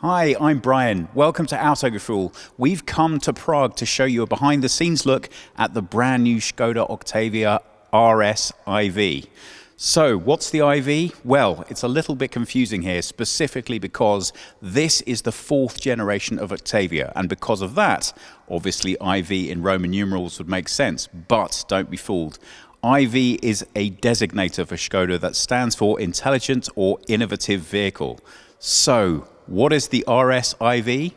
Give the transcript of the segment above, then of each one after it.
Hi, I'm Brian. Welcome to Autogefühl. We've come to Prague to show you a behind-the-scenes look at the brand new Skoda Octavia RS IV. So, what's the IV? Well, it's a little bit confusing here, specifically because this is the fourth generation of Octavia, and because of that, obviously IV in Roman numerals would make sense, but don't be fooled. IV is a designator for Skoda that stands for Intelligent or Innovative Vehicle. So, what is the RS IV?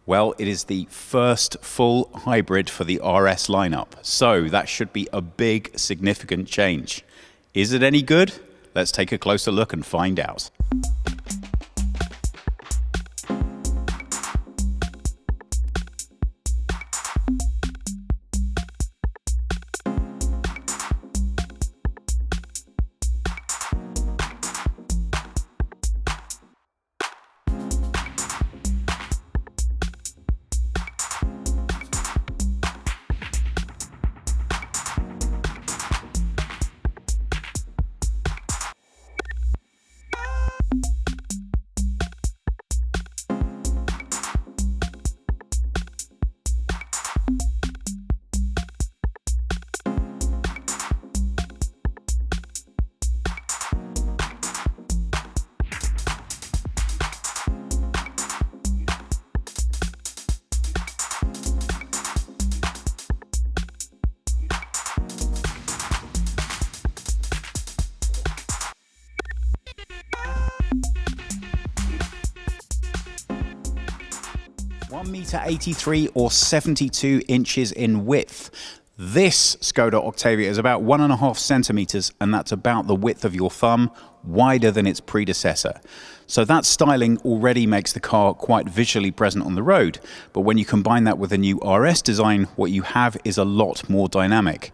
Well, it is the first full hybrid for the RS lineup. So that should be a big, significant change. Is it any good? Let's take a closer look and find out. (1.83 m) or 72 inches in width. This Skoda Octavia is about 1.5 centimeters, and that's about the width of your thumb, wider than its predecessor. So that styling already makes the car quite visually present on the road, but when you combine that with a new RS design, what you have is a lot more dynamic.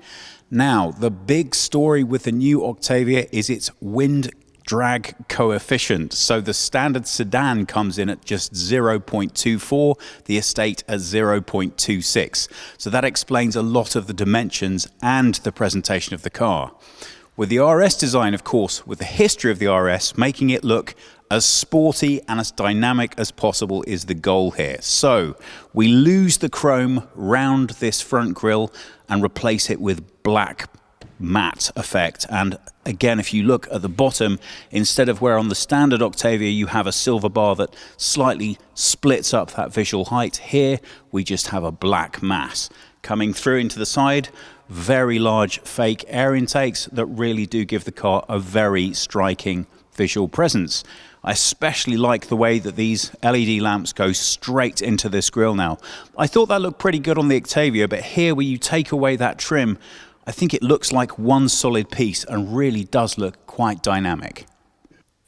Now, the big story with the new Octavia is its wind drag coefficient. So the standard sedan comes in at just 0.24, the Estate at 0.26. So that explains a lot of the dimensions and the presentation of the car. With the RS design, of course, with the history of the RS, making it look as sporty and as dynamic as possible is the goal here. So we lose the chrome round this front grille and replace it with black matte effect. And again, if you look at the bottom, instead of where on the standard Octavia you have a silver bar that slightly splits up that visual height, here we just have a black mass coming through into the side. Very large fake air intakes that really do give the car a very striking visual presence. I especially like the way that these LED lamps go straight into this grille now. I thought that looked pretty good on the Octavia, but here where you take away that trim, I think it looks like one solid piece and really does look quite dynamic.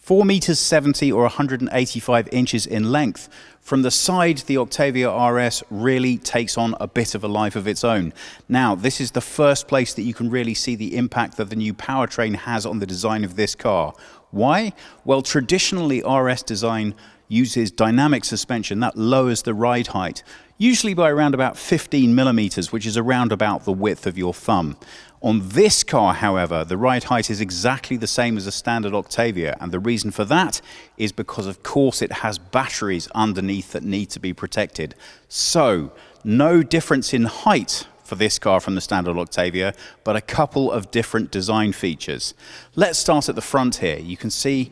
4.70 m or 185 inches in length. From the side, the Octavia RS really takes on a bit of a life of its own. Now, this is the first place that you can really see the impact that the new powertrain has on the design of this car. Why? Well, traditionally, RS design uses dynamic suspension that lowers the ride height, usually by around about 15 millimeters, which is around about the width of your thumb. On this car, however, the ride height is exactly the same as a standard Octavia, and the reason for that is because, of course, it has batteries underneath that need to be protected. So, no difference in height for this car from the standard Octavia, but a couple of different design features. Let's start at the front here. You can see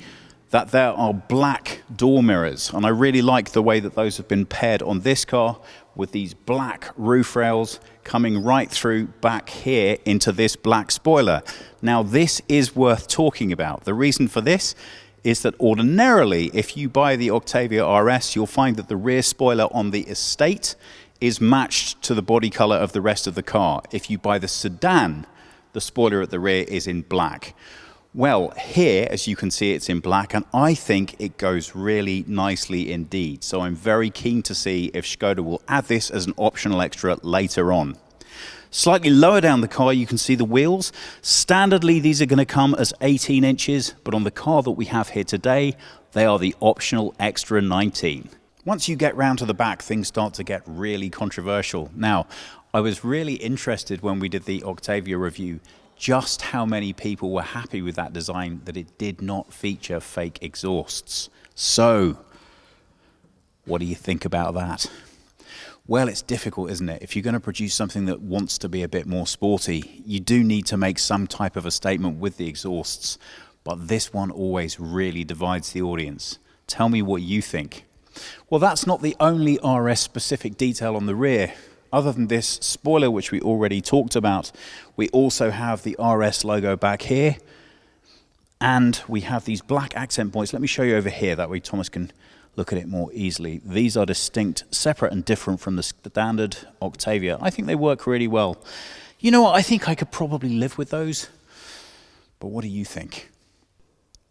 that there are black door mirrors, and I really like the way that those have been paired on this car with these black roof rails coming right through back here into this black spoiler. Now, this is worth talking about. The reason for this is that ordinarily, if you buy the Octavia RS, you'll find that the rear spoiler on the Estate is matched to the body color of the rest of the car. If you buy the sedan, the spoiler at the rear is in black. Well, here, as you can see, it's in black, and I think it goes really nicely indeed. So I'm very keen to see if Skoda will add this as an optional extra later on. Slightly lower down the car, you can see the wheels. Standardly, these are going to come as 18 inches, but on the car that we have here today, they are the optional extra 19. Once you get round to the back, things start to get really controversial. Now, I was really interested when we did the Octavia review just how many people were happy with that design, that it did not feature fake exhausts. So, What do you think about that? Well, it's difficult, isn't it? If you're going to produce something that wants to be a bit more sporty, you do need to make some type of a statement with the exhausts. But this one always really divides the audience. Tell me what you think. Well, that's not the only RS-specific detail on the rear. Other than this spoiler, which we already talked about, we also have the RS logo back here. And we have these black accent points. Let me show you over here. That way Thomas can look at it more easily. These are distinct, separate and different from the standard Octavia. I think they work really well. You know what? I think I could probably live with those. But what do you think?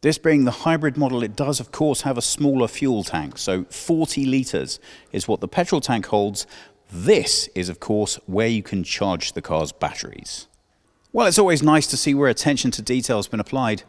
This being the hybrid model, it does, of course, have a smaller fuel tank. So 40 litres is what the petrol tank holds. This is, of course, where you can charge the car's batteries. Well, it's always nice to see where attention to detail has been applied.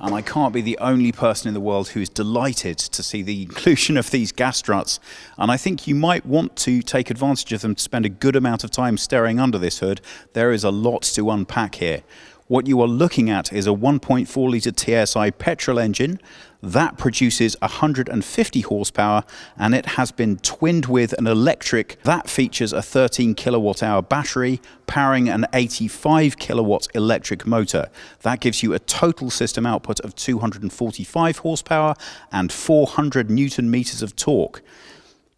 And I can't be the only person in the world who is delighted to see the inclusion of these gas struts. And I think you might want to take advantage of them to spend a good amount of time staring under this hood. There is a lot to unpack here. What you are looking at is a 1.4 litre TSI petrol engine that produces 150 horsepower, and it has been twinned with an electric that features a 13 kilowatt hour battery powering an 85 kilowatt electric motor. That gives you a total system output of 245 horsepower and 400 newton meters of torque.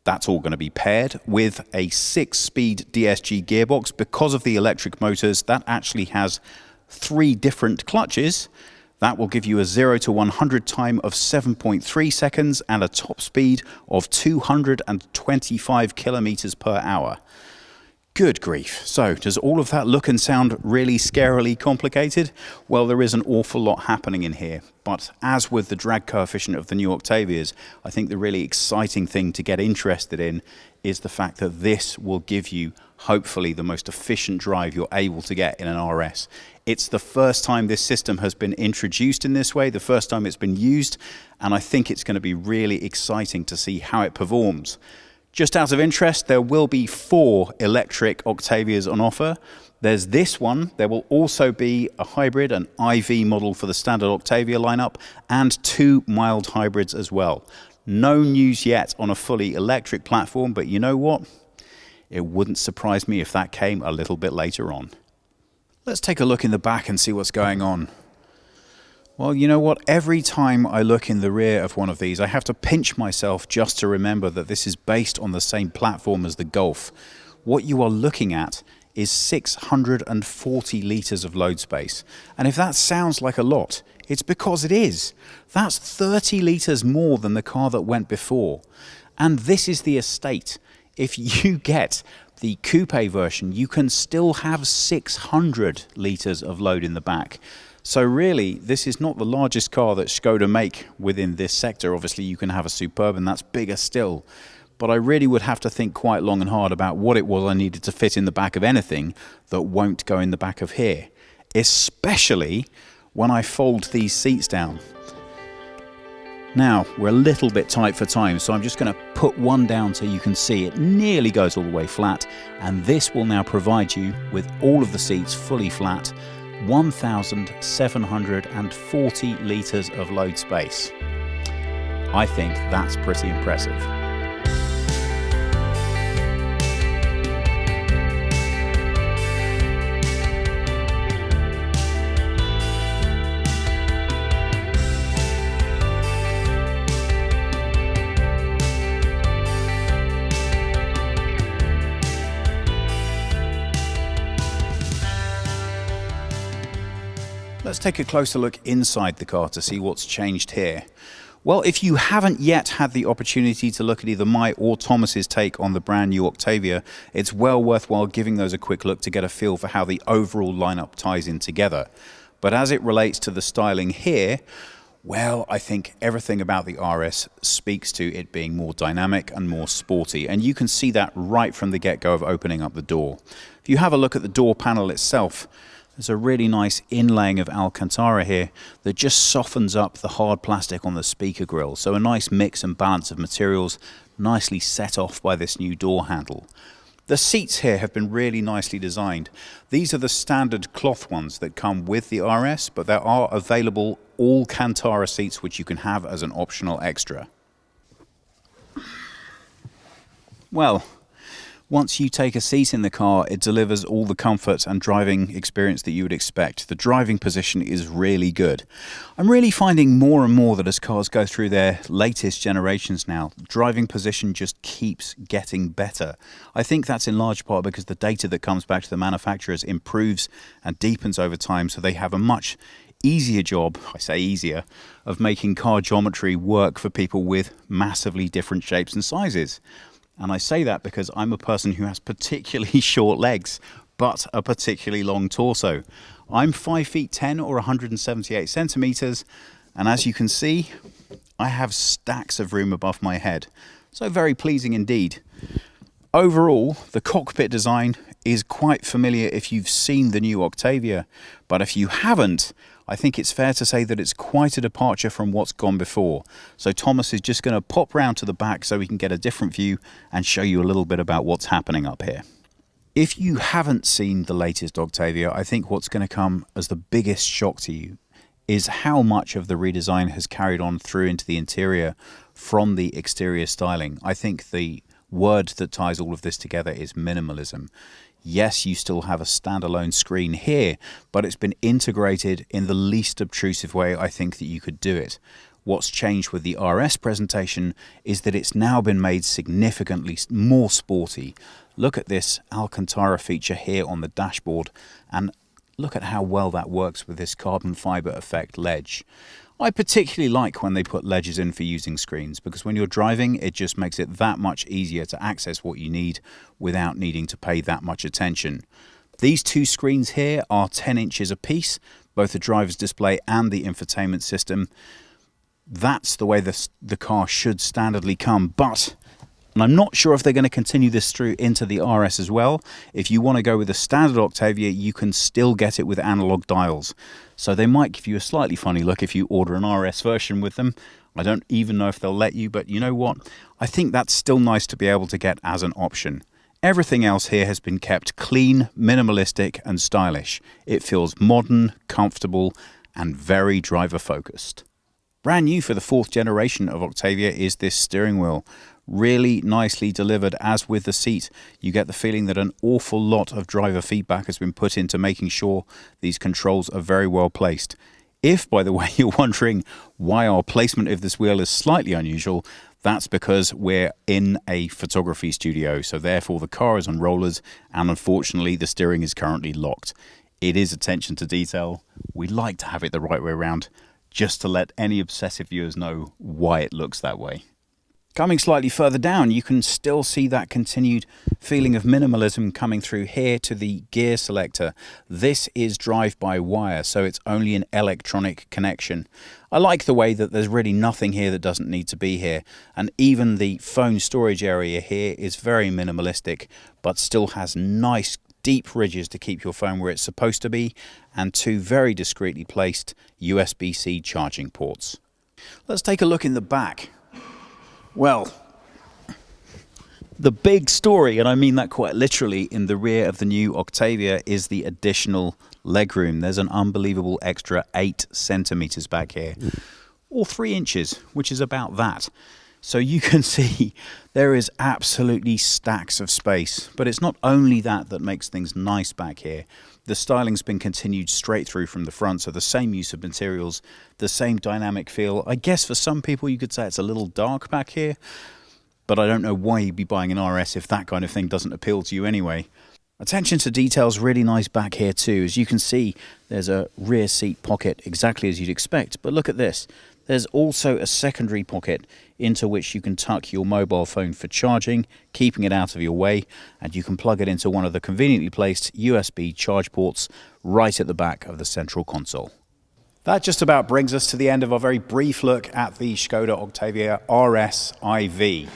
That's all going to be paired with a 6-speed DSG gearbox. Because of the electric motors, that actually has 3 different clutches. That will give you a 0 to 100 time of 7.3 seconds and a top speed of 225 kilometers per hour. Good grief. So, does all of that look and sound really scarily complicated? Well, there is an awful lot happening in here. But as with the drag coefficient of the new Octavias, I think the really exciting thing to get interested in is the fact that this will give you, hopefully, the most efficient drive you're able to get in an RS. It's the first time this system has been introduced in this way, the first time it's been used, and I think it's going to be really exciting to see how it performs. Just out of interest, there will be 4 electric Octavias on offer. There's this one. There will also be a hybrid, an IV model for the standard Octavia lineup, and 2 mild hybrids as well. No news yet on a fully electric platform, but you know what? It wouldn't surprise me if that came a little bit later on. Let's take a look in the back and see what's going on. Well, you know what? Every time I look in the rear of one of these, I have to pinch myself just to remember that this is based on the same platform as the Golf. What you are looking at is 640 litres of load space. And if that sounds like a lot, it's because it is. That's 30 litres more than the car that went before. And this is the estate. If you get the coupe version, you can still have 600 litres of load in the back. So really, this is not the largest car that Skoda make within this sector. Obviously, you can have a Superb, and that's bigger still. But I really would have to think quite long and hard about what it was I needed to fit in the back of anything that won't go in the back of here, especially when I fold these seats down. Now, we're a little bit tight for time, so I'm just going to put one down so you can see it nearly goes all the way flat, and this will now provide you with all of the seats fully flat, 1,740 litres of load space. I think that's pretty impressive. Let's take a closer look inside the car to see what's changed here. Well, if you haven't yet had the opportunity to look at either my or Thomas's take on the brand new Octavia, it's well worthwhile giving those a quick look to get a feel for how the overall lineup ties in together. But as it relates to the styling here, well, I think everything about the RS speaks to it being more dynamic and more sporty, and you can see that right from the get-go of opening up the door. If you have a look at the door panel itself, there's a really nice inlaying of Alcantara here that just softens up the hard plastic on the speaker grille. So a nice mix and balance of materials, nicely set off by this new door handle. The seats here have been really nicely designed. These are the standard cloth ones that come with the RS, but there are available all Alcantara seats which you can have as an optional extra. Well, once you take a seat in the car, it delivers all the comfort and driving experience that you would expect. The driving position is really good. I'm really finding more and more that as cars go through their latest generations now, driving position just keeps getting better. I think that's in large part because the data that comes back to the manufacturers improves and deepens over time, so they have a much easier job, I say easier, of making car geometry work for people with massively different shapes and sizes. And I say that because I'm a person who has particularly short legs, but a particularly long torso. I'm 5 feet 10 or 178 centimeters, and as you can see, I have stacks of room above my head. So very pleasing indeed. Overall, the cockpit design is quite familiar if you've seen the new Octavia, but if you haven't, I think it's fair to say that it's quite a departure from what's gone before. So Thomas is just going to pop round to the back so we can get a different view and show you a little bit about what's happening up here. If you haven't seen the latest Octavia, I think what's going to come as the biggest shock to you is how much of the redesign has carried on through into the interior from the exterior styling. I think the word that ties all of this together is minimalism. Yes, you still have a standalone screen here, but it's been integrated in the least obtrusive way I think that you could do it. What's changed with the RS presentation is that it's now been made significantly more sporty. Look at this Alcantara feature here on the dashboard, and look at how well that works with this carbon fiber effect ledge. I particularly like when they put ledges in for using screens, because when you're driving, it just makes it that much easier to access what you need without needing to pay that much attention. These two screens here are 10 inches apiece, both the driver's display and the infotainment system. That's the way the car should standardly come, but, and I'm not sure if they're going to continue this through into the RS as well. If you want to go with a standard Octavia, you can still get it with analog dials. So they might give you a slightly funny look if you order an RS version with them. I don't even know if they'll let you, but you know what? I think that's still nice to be able to get as an option. Everything else here has been kept clean, minimalistic, and stylish. It feels modern, comfortable, and very driver-focused. Brand new for the 4th generation of Octavia is this steering wheel. Really nicely delivered, as with the seat. You get the feeling that an awful lot of driver feedback has been put into making sure these controls are very well placed. If, by the way, you're wondering why our placement of this wheel is slightly unusual, that's because we're in a photography studio, so therefore the car is on rollers, and unfortunately the steering is currently locked. It is attention to detail. We like to have it the right way around, just to let any obsessive viewers know why it looks that way. Coming slightly further down, you can still see that continued feeling of minimalism coming through here to the gear selector. This is drive-by-wire, so it's only an electronic connection. I like the way that there's really nothing here that doesn't need to be here, and even the phone storage area here is very minimalistic, but still has nice deep ridges to keep your phone where it's supposed to be, and two very discreetly placed USB-C charging ports. Let's take a look in the back. Well, the big story, and I mean that quite literally, in the rear of the new Octavia is the additional legroom. There's an unbelievable extra 8 centimeters back here, or 3 inches, which is about that. So you can see there is absolutely stacks of space, but it's not only that that makes things nice back here. The styling's been continued straight through from the front, so the same use of materials, the same dynamic feel. I guess for some people you could say it's a little dark back here, but I don't know why you'd be buying an RS if that kind of thing doesn't appeal to you anyway. Attention to detail's really nice back here too. As you can see, there's a rear seat pocket exactly as you'd expect, but look at this. There's also a secondary pocket into which you can tuck your mobile phone for charging, keeping it out of your way, and you can plug it into one of the conveniently placed USB charge ports right at the back of the central console. That just about brings us to the end of our very brief look at the Skoda Octavia RS IV.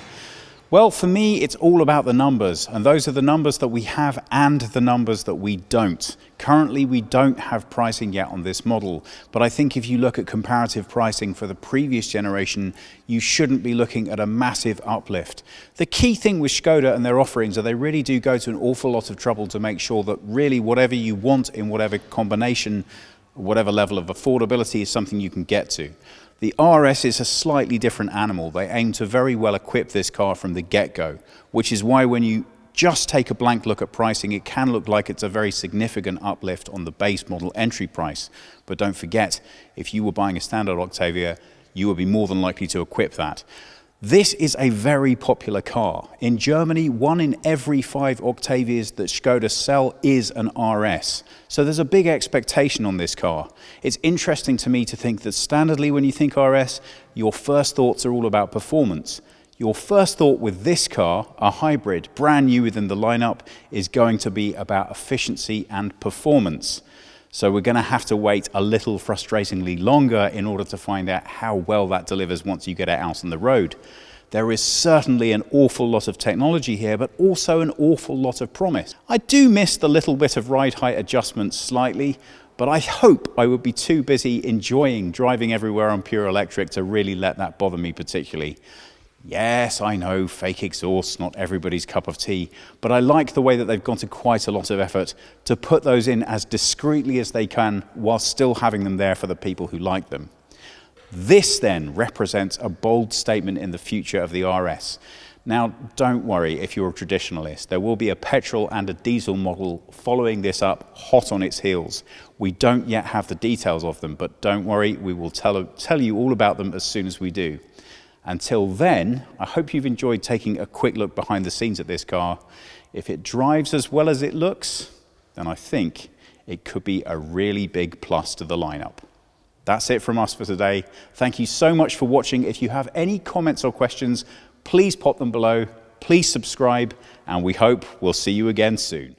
Well, for me, it's all about the numbers, and those are the numbers that we have and the numbers that we don't. Currently, we don't have pricing yet on this model, but I think if you look at comparative pricing for the previous generation, you shouldn't be looking at a massive uplift. The key thing with Skoda and their offerings are they really do go to an awful lot of trouble to make sure that really whatever you want in whatever combination, whatever level of affordability is something you can get to. The RS is a slightly different animal. They aim to very well equip this car from the get-go, which is why when you just take a blank look at pricing, it can look like it's a very significant uplift on the base model entry price. But don't forget, if you were buying a standard Octavia, you would be more than likely to equip that. This is a very popular car. In Germany, 1 in every 5 Octavias that Skoda sell is an RS. So there's a big expectation on this car. It's interesting to me to think that standardly when you think RS, your first thoughts are all about performance. Your first thought with this car, a hybrid, brand new within the lineup, is going to be about efficiency and performance. So we're going to have to wait a little frustratingly longer in order to find out how well that delivers once you get it out on the road. There is certainly an awful lot of technology here, but also an awful lot of promise. I do miss the little bit of ride height adjustment slightly, but I hope I would be too busy enjoying driving everywhere on pure electric to really let that bother me particularly. Yes, I know, fake exhaust, not everybody's cup of tea, but I like the way that they've gone to quite a lot of effort to put those in as discreetly as they can while still having them there for the people who like them. This then represents a bold statement in the future of the RS. Now, don't worry if you're a traditionalist. There will be a petrol and a diesel model following this up hot on its heels. We don't yet have the details of them, but don't worry, we will tell you all about them as soon as we do. Until then, I hope you've enjoyed taking a quick look behind the scenes at this car. If it drives as well as it looks, then I think it could be a really big plus to the lineup. That's it from us for today. Thank you so much for watching. If you have any comments or questions, please pop them below. Please subscribe, and we hope we'll see you again soon.